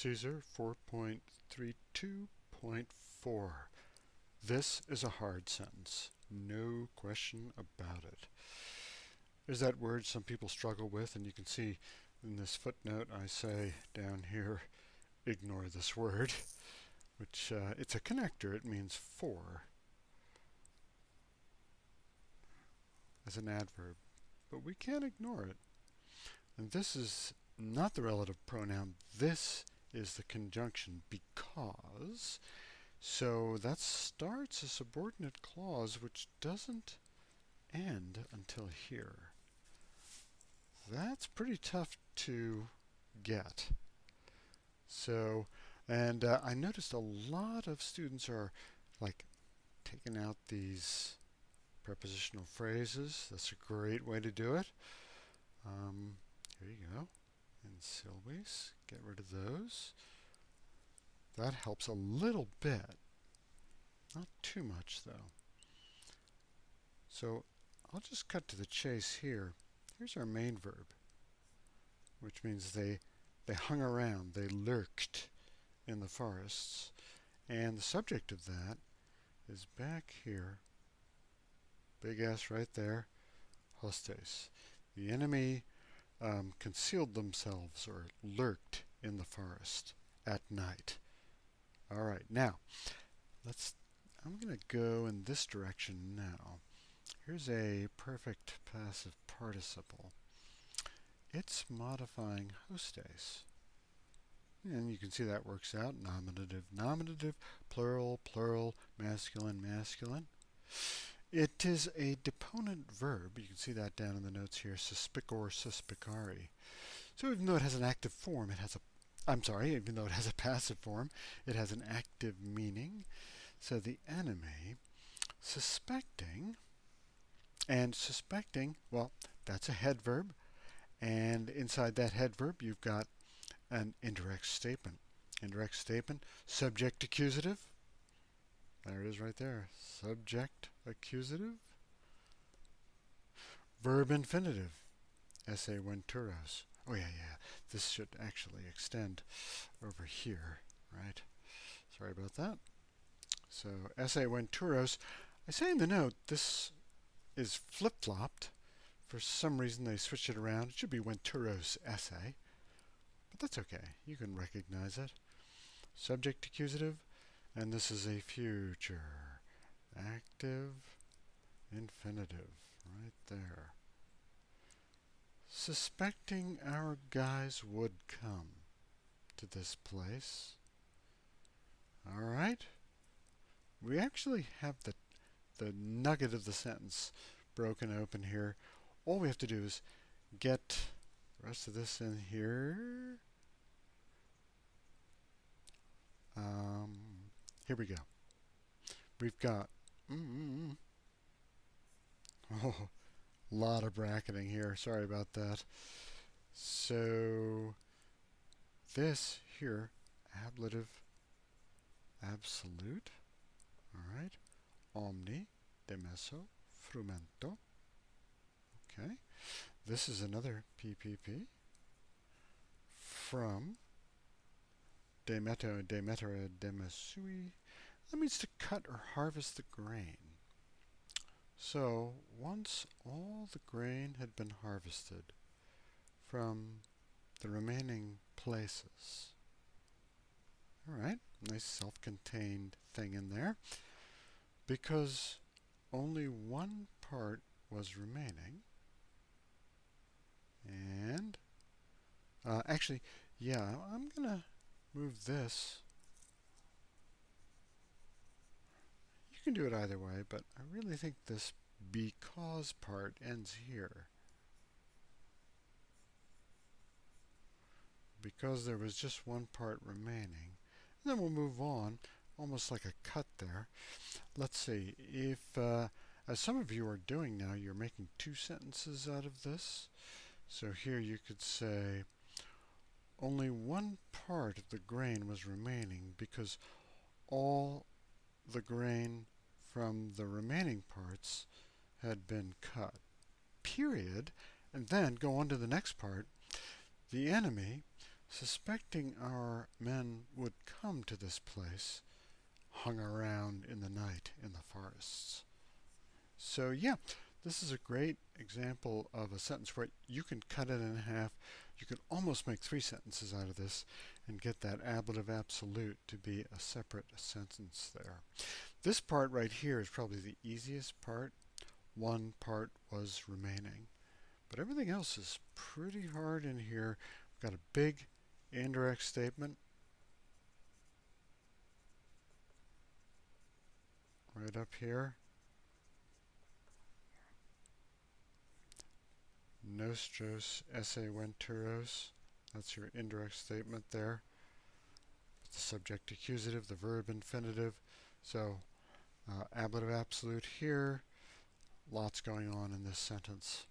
Caesar 4.32.4. This is a hard sentence. No question about it. There's that word some people struggle with, and you can see in this footnote I say down here, ignore this word, which it's a connector. It means for as an adverb, but we can't ignore it. And this is not the relative pronoun. This is the conjunction because. So that starts a subordinate clause which doesn't end until here. That's pretty tough to get. So, and I noticed a lot of students are like taking out these prepositional phrases. That's a great way to do it. Here you go. In Silvies, get rid of those. That helps a little bit. Not too much, though. So I'll just cut to the chase here. Here's our main verb, which means they hung around, they lurked in the forests. And the subject of that is back here. Big S right there, hostes. The enemy concealed themselves or lurked in the forest at night. All right, now I'm going to go in this direction now. Here's a perfect passive participle. It's modifying hostes. And you can see that works out. Nominative, nominative, plural, plural, masculine, masculine. It is a deponent verb. You can see that down in the notes here, suspicor, suspicari. So even though it has an active form, even though it has a passive form, it has an active meaning. So the enemy, suspecting, well, that's a head verb. And inside that head verb, you've got an indirect statement. Indirect statement, subject accusative. There it is right there. Subject accusative. Verb infinitive. Esse venturos. Oh, yeah. This should actually extend over here, right? Sorry about that. So, esse venturos. I say in the note, this is flip-flopped. For some reason, they switched it around. It should be venturos esse. But that's okay. You can recognize it. Subject accusative. And this is a future. Active infinitive. Right there. Suspecting our guys would come to this place. All right. We actually have the nugget of the sentence broken open here. All we have to do is get the rest of this in here. Here we go. We've got a lot of bracketing here. Sorry about that. So this here, ablative absolute. All right. Omni, demesso, frumento. Okay. This is another PPP. From demeto, demetera, demesui. That means to cut or harvest the grain. So once all the grain had been harvested from the remaining places. All right, nice self-contained thing in there. Because only one part was remaining. And actually, yeah, I'm going to move this. You can do it either way, but I really think this because part ends here. Because there was just one part remaining. And then we'll move on, almost like a cut there. Let's see, if, as some of you are doing now, you're making two sentences out of this. So here you could say, only one part of the grain was remaining because all the grain from the remaining parts had been cut. Period. And then go on to the next part. The enemy suspecting our men would come to this place, hung around in the night in the forests. So yeah, this is a great example of a sentence where you can cut it in half. You can almost make three sentences out of this and get that ablative absolute to be a separate sentence there. This part right here is probably the easiest part. One part was remaining. But everything else is pretty hard in here. We've got a big indirect statement right up here. Nostros esse venturos. That's your indirect statement there. The subject accusative, the verb infinitive. So ablative absolute here. Lots going on in this sentence.